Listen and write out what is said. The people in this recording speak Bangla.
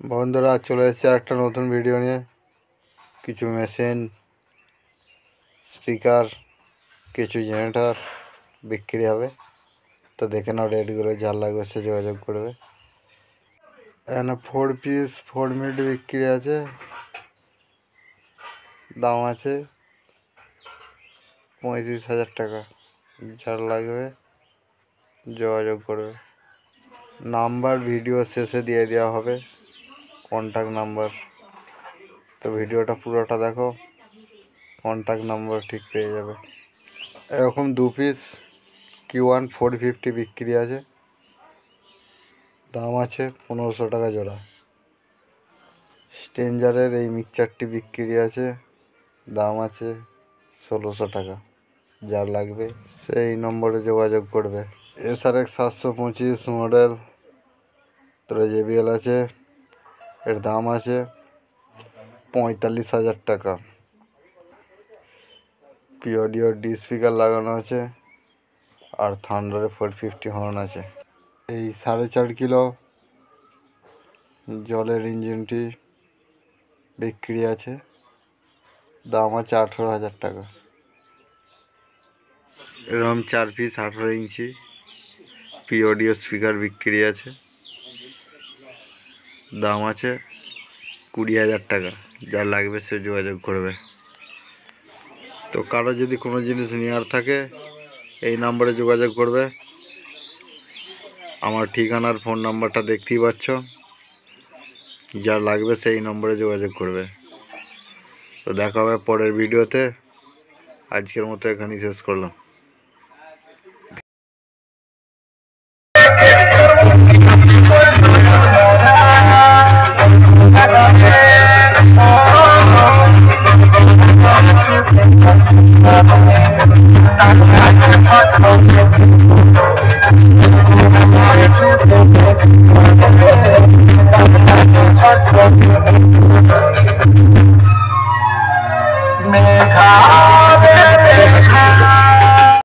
বন্ধুরা চলে এসেছে একটা নতুন ভিডিও নিয়ে। কিছু মেশিন, স্পিকার, কিছু জেনারেটর বিক্রি হবে। তো দেখে নাও রেটগুলো, যার লাগবে সে যোগাযোগ করবে। এখানে 4 পিস 4 মিনিট বিক্রি আছে, দাম আছে 35,000 টাকা। যার লাগবে যোগাযোগ করবে। নাম্বার ভিডিও শেষে দিয়ে দেওয়া হবে, কন্ট্যাক্ট নাম্বার। তো ভিডিওটা পুরোটা দেখো, কন্ট্যাক্ট নাম্বার ঠিক পেয়ে যাবে। এরকম 2 পিস Q1 450 বিক্রি আছে, দাম আছে 1500 টাকা জোড়া। স্ট্রেঞ্জারের এই মিক্সচারটি বিক্রি আছে, দাম আছে 1600 টাকা। যার লাগবে সেই নম্বরে যোগাযোগ করবে। SRX 725 মডেল তোরা JBL আছে, এর দাম আছে 45,000 টাকা। পিওডিও ডি স্পিকার লাগানো আছে, আর থান্ডারে 450 হর্ন আছে। এই 4.5 কিলো জলের ইঞ্জিনটি বিক্রি আছে, দাম আছে 18,000 টাকা। এরকম 4 পিস 18 ইঞ্চি পিওডিও স্পিকার বিক্রি আছে, দাম আছে 20,000 টাকা। যার লাগবে সে যোগাযোগ করবে। তো কারো যদি কোনো জিনিস নেওয়ার থাকে এই নম্বরে যোগাযোগ করবে। আমার ঠিকানার ফোন নাম্বারটা দেখতেই পাচ্ছ, যার লাগবে সেই নম্বরে যোগাযোগ করবে। তো দেখা হবে পরের ভিডিওতে। আজকের মতো এখানেই শেষ করলাম। Thank you.